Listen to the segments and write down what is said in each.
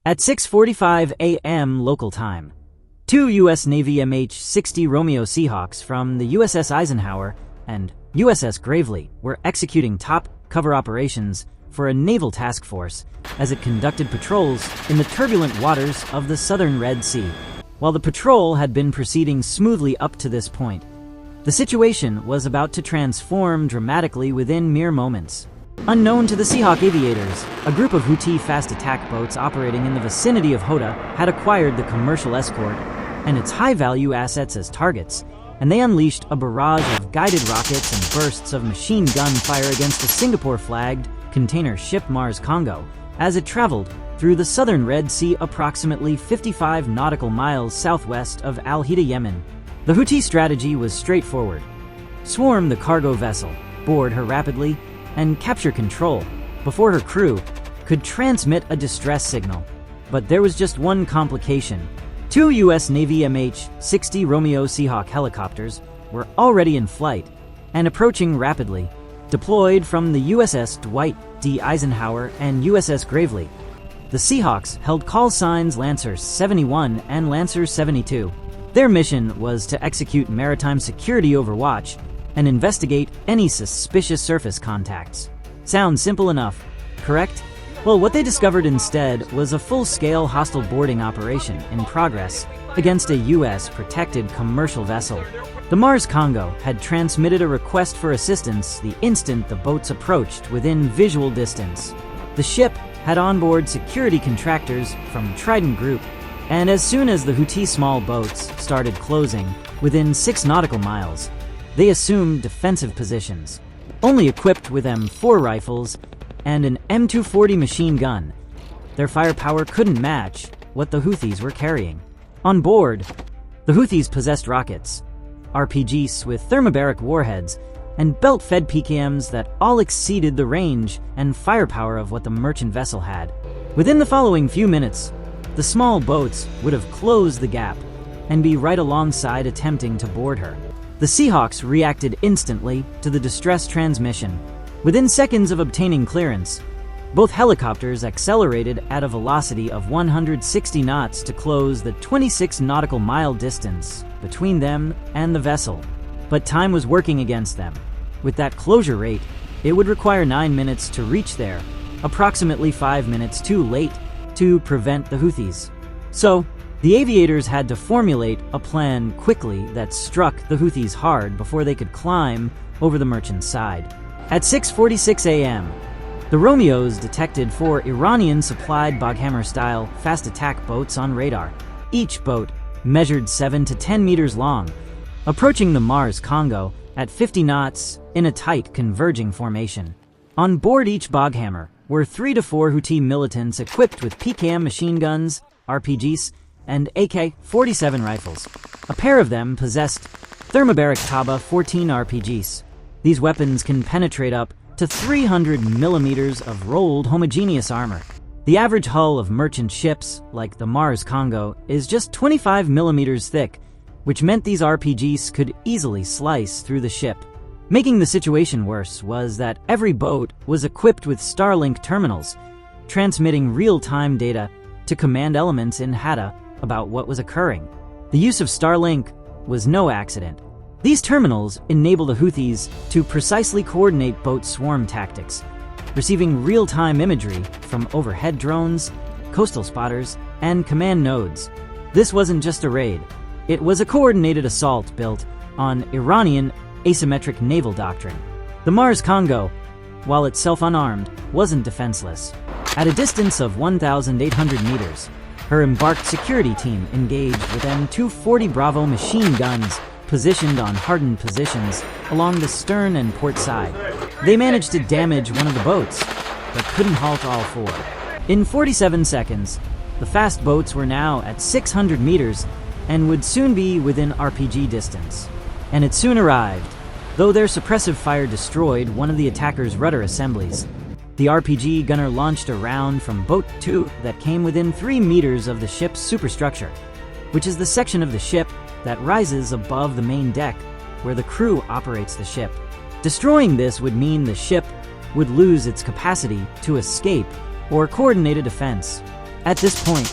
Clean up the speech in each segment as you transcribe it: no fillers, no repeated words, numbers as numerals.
At 6:45 a.m. local time, two U.S. Navy MH-60 Romeo Seahawks from the USS Eisenhower and USS Gravely were executing top cover operations for a naval task force as it conducted patrols in the turbulent waters of the southern Red Sea. While the patrol had been proceeding smoothly up to this point, the situation was about to transform dramatically within mere moments. Unknown to the Seahawk aviators, a group of Houthi fast attack boats operating in the vicinity of Houthi had acquired the commercial escort and its high-value assets as targets, and they unleashed a barrage of guided rockets and bursts of machine gun fire against the Singapore-flagged container ship Mars Congo as it traveled through the southern Red Sea approximately 55 nautical miles southwest of Al-Hida, Yemen. The Houthi strategy was straightforward. Swarm the cargo vessel, board her rapidly, and capture control before her crew could transmit a distress signal. But there was just one complication. Two U.S. Navy MH-60 Romeo Seahawk helicopters were already in flight and approaching rapidly, deployed from the USS Dwight D. Eisenhower and USS Gravely. The Seahawks held call signs Lancer 71 and Lancer 72. Their mission was to execute maritime security overwatch and investigate any suspicious surface contacts. Sounds simple enough, correct? Well, what they discovered instead was a full-scale hostile boarding operation in progress against a U.S.-protected commercial vessel. The Mars Congo had transmitted a request for assistance the instant the boats approached within visual distance. The ship had onboard security contractors from Trident Group, and as soon as the Houthi small boats started closing within 6 nautical miles, they assumed defensive positions. Only equipped with M4 rifles and an M240 machine gun, their firepower couldn't match what the Houthis were carrying. On board, the Houthis possessed rockets, RPGs with thermobaric warheads, and belt-fed PKMs that all exceeded the range and firepower of what the merchant vessel had. Within the following few minutes, the small boats would have closed the gap and be right alongside attempting to board her. The Seahawks reacted instantly to the distress transmission. Within seconds of obtaining clearance, both helicopters accelerated at a velocity of 160 knots to close the 26 nautical mile distance between them and the vessel. But time was working against them. With that closure rate, it would require 9 minutes to reach there, approximately 5 minutes too late to prevent the Houthis. So, the aviators had to formulate a plan quickly that struck the Houthis hard before they could climb over the merchant's side. At 6:46 a.m., the Romeos detected 4 Iranian-supplied Boghammer-style fast attack boats on radar. Each boat measured 7 to 10 meters long, approaching the Mars Congo at 50 knots in a tight converging formation. On board each Boghammer were 3 to 4 Houthi militants equipped with PKM machine guns, RPGs, and AK-47 rifles. A pair of them possessed thermobaric Taba 14 RPGs. These weapons can penetrate up to 300 millimeters of rolled homogeneous armor. The average hull of merchant ships, like the Mars Congo, is just 25 millimeters thick, which meant these RPGs could easily slice through the ship. Making the situation worse was that every boat was equipped with Starlink terminals, transmitting real-time data to command elements in Houthi about what was occurring. The use of Starlink was no accident. These terminals enable the Houthis to precisely coordinate boat swarm tactics, receiving real-time imagery from overhead drones, coastal spotters, and command nodes. This wasn't just a raid. It was a coordinated assault built on Iranian asymmetric naval doctrine. The Mars Congo, while itself unarmed, wasn't defenseless. At a distance of 1,800 meters, her embarked security team engaged with M240 Bravo machine guns positioned on hardened positions along the stern and port side. They managed to damage one of the boats, but couldn't halt all 4. In 47 seconds, the fast boats were now at 600 meters and would soon be within RPG distance. And it soon arrived, though their suppressive fire destroyed one of the attackers' rudder assemblies. The RPG gunner launched a round from Boat 2 that came within 3 meters of the ship's superstructure, which is the section of the ship that rises above the main deck where the crew operates the ship. Destroying this would mean the ship would lose its capacity to escape or coordinate a defense. At this point,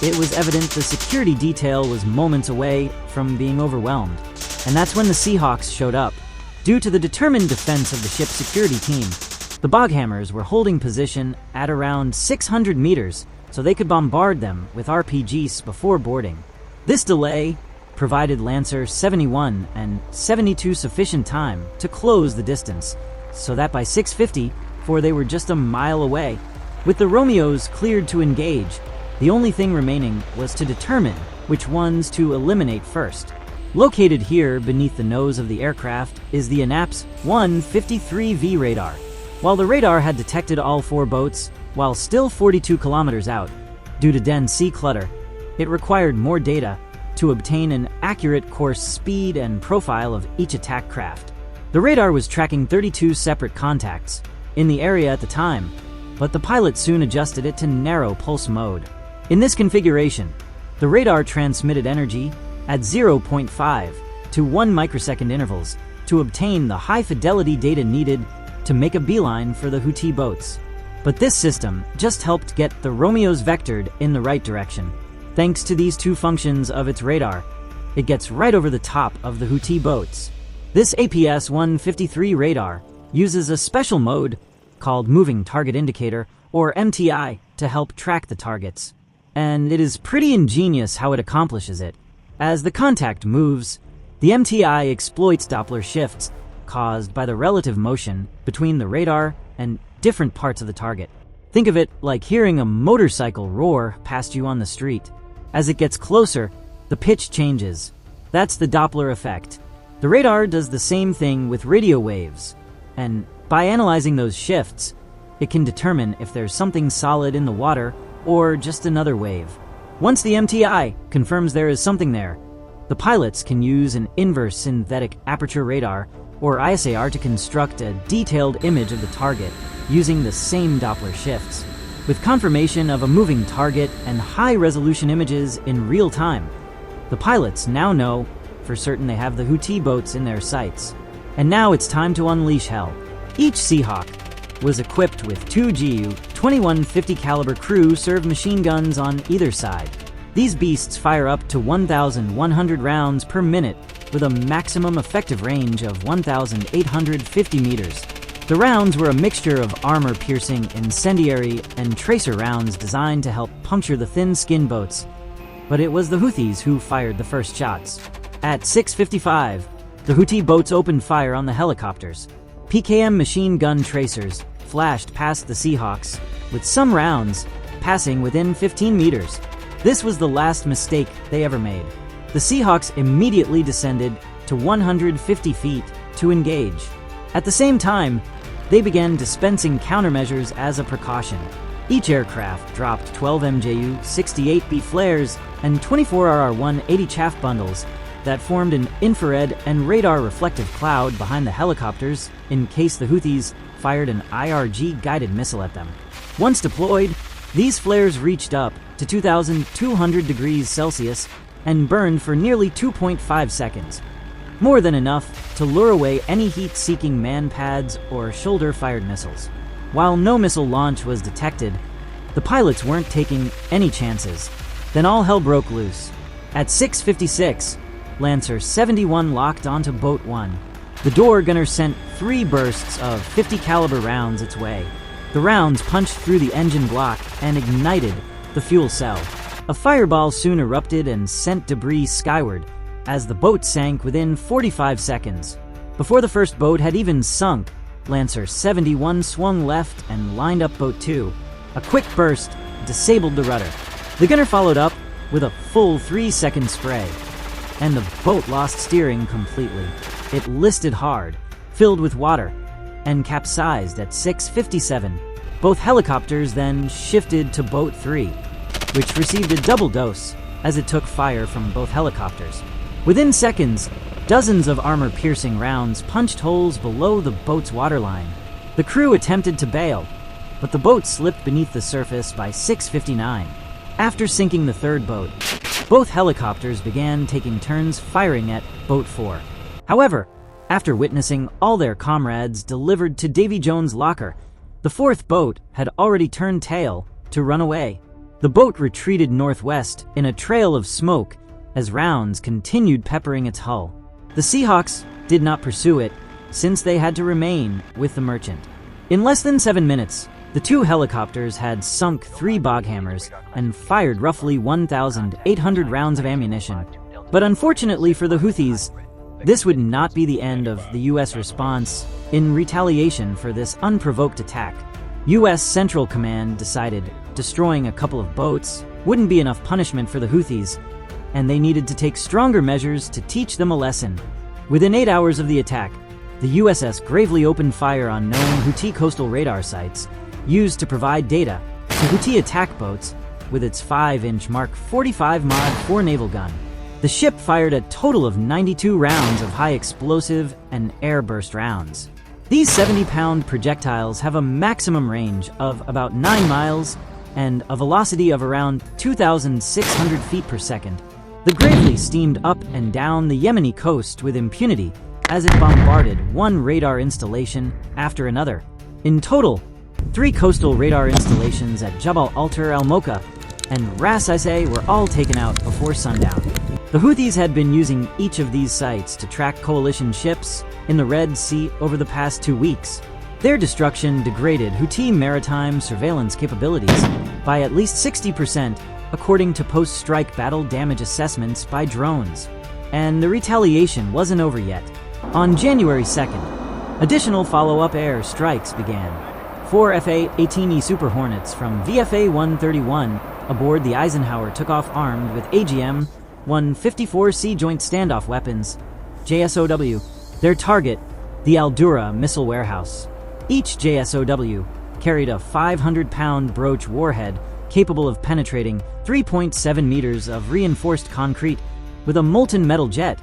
it was evident the security detail was moments away from being overwhelmed, and that's when the Seahawks showed up. Due to the determined defense of the ship's security team, the Boghammers were holding position at around 600 meters so they could bombard them with RPGs before boarding. This delay provided Lancer 71 and 72 sufficient time to close the distance, so that by 6:50, they were just a mile away. With the Romeos cleared to engage, the only thing remaining was to determine which ones to eliminate first. Located here beneath the nose of the aircraft is the ANAP's 153V radar. While the radar had detected all 4 boats, while still 42 kilometers out, due to dense sea clutter, it required more data to obtain an accurate course speed and profile of each attack craft. The radar was tracking 32 separate contacts in the area at the time, but the pilot soon adjusted it to narrow pulse mode. In this configuration, the radar transmitted energy at 0.5 to 1 microsecond intervals to obtain the high-fidelity data needed to make a beeline for the Houthi boats. But this system just helped get the Romeos vectored in the right direction. Thanks to these 2 functions of its radar, it gets right over the top of the Houthi boats. This APS-153 radar uses a special mode called Moving Target Indicator, or MTI, to help track the targets. And it is pretty ingenious how it accomplishes it. As the contact moves, the MTI exploits Doppler shifts caused by the relative motion between the radar and different parts of the target. Think of it like hearing a motorcycle roar past you on the street. As it gets closer, the pitch changes. That's the Doppler effect. The radar does the same thing with radio waves, and by analyzing those shifts, it can determine if there's something solid in the water or just another wave. Once the MTI confirms there is something there, the pilots can use an inverse synthetic aperture radar, or ISAR, to construct a detailed image of the target using the same Doppler shifts. With confirmation of a moving target and high-resolution images in real time, the pilots now know for certain they have the Houthi boats in their sights. And now it's time to unleash hell. Each Seahawk was equipped with 2 GU-2150 caliber crew-served machine guns on either side. These beasts fire up to 1,100 rounds per minute with a maximum effective range of 1,850 meters. The rounds were a mixture of armor-piercing, incendiary, and tracer rounds designed to help puncture the thin-skinned boats. But it was the Houthis who fired the first shots. At 6:55, the Houthi boats opened fire on the helicopters. PKM machine gun tracers flashed past the Seahawks, with some rounds passing within 15 meters. This was the last mistake they ever made. The Seahawks immediately descended to 150 feet to engage. At the same time, they began dispensing countermeasures as a precaution. Each aircraft dropped 12 MJU-68B flares and 24 RR-180 chaff bundles that formed an infrared and radar reflective cloud behind the helicopters in case the Houthis fired an IRG-guided missile at them. Once deployed, these flares reached up to 2,200 degrees Celsius and burned for nearly 2.5 seconds, more than enough to lure away any heat-seeking man-pads or shoulder-fired missiles. While no missile launch was detected, the pilots weren't taking any chances. Then all hell broke loose. At 6:56, Lancer 71 locked onto Boat 1. The door gunner sent 3 bursts of 50 caliber rounds its way. The rounds punched through the engine block and ignited the fuel cell. A fireball soon erupted and sent debris skyward as the boat sank within 45 seconds. Before the first boat had even sunk, Lancer 71 swung left and lined up Boat 2. A quick burst disabled the rudder. The gunner followed up with a full 3-second spray, and the boat lost steering completely. It listed hard, filled with water, and capsized at 6:57. Both helicopters then shifted to Boat 3, which received a double dose as it took fire from both helicopters. Within seconds, dozens of armor-piercing rounds punched holes below the boat's waterline. The crew attempted to bail, but the boat slipped beneath the surface by 6:59. After sinking the third boat, both helicopters began taking turns firing at Boat 4. However, after witnessing all their comrades delivered to Davy Jones' locker, the fourth boat had already turned tail to run away. The boat retreated northwest in a trail of smoke as rounds continued peppering its hull. The Seahawks did not pursue it, since they had to remain with the merchant. In less than 7 minutes, the two helicopters had sunk 3 boghammers and fired roughly 1,800 rounds of ammunition. But unfortunately for the Houthis, this would not be the end of the U.S. response. In retaliation for this unprovoked attack, U.S. Central Command decided destroying a couple of boats wouldn't be enough punishment for the Houthis, and they needed to take stronger measures to teach them a lesson. Within 8 hours of the attack, the USS gravely opened fire on known Houthi coastal radar sites, used to provide data to Houthi attack boats with its 5-inch Mark 45 Mod 4 naval gun. The ship fired a total of 92 rounds of high explosive and air burst rounds. These 70-pound projectiles have a maximum range of about 9 miles and a velocity of around 2,600 feet per second. The Gravely steamed up and down the Yemeni coast with impunity as it bombarded one radar installation after another. In total, 3 coastal radar installations at Jabal Altar al-Mocha and Ras Isa were all taken out before sundown. The Houthis had been using each of these sites to track coalition ships in the Red Sea over the past 2 weeks. Their destruction degraded Houthi maritime surveillance capabilities by at least 60%, according to post-strike battle damage assessments by drones. And the retaliation wasn't over yet. On January 2nd, additional follow-up air strikes began. 4 F-18E Super Hornets from VFA-131 aboard the Eisenhower took off armed with AGM-154C Joint Standoff Weapons, JSOW. Their target, the Al-Dura Missile Warehouse. Each JSOW carried a 500-pound Broach warhead capable of penetrating 3.7 meters of reinforced concrete with a molten metal jet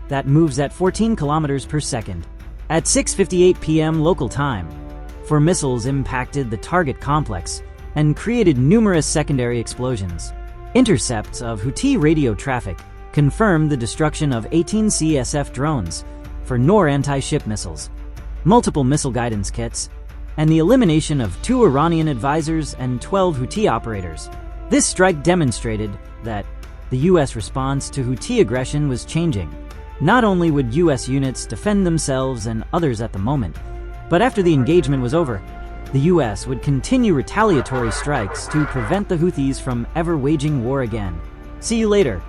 that moves at 14 kilometers per second. At 6:58 p.m. local time, 4 missiles impacted the target complex and created numerous secondary explosions. Intercepts of Houthi radio traffic confirmed the destruction of 18 CSF drones for Nor anti-ship missiles, multiple missile guidance kits, and the elimination of 2 Iranian advisors and 12 Houthi operators. This strike demonstrated that the U.S. response to Houthi aggression was changing. Not only would U.S. units defend themselves and others at the moment, but after the engagement was over, the U.S. would continue retaliatory strikes to prevent the Houthis from ever waging war again. See you later.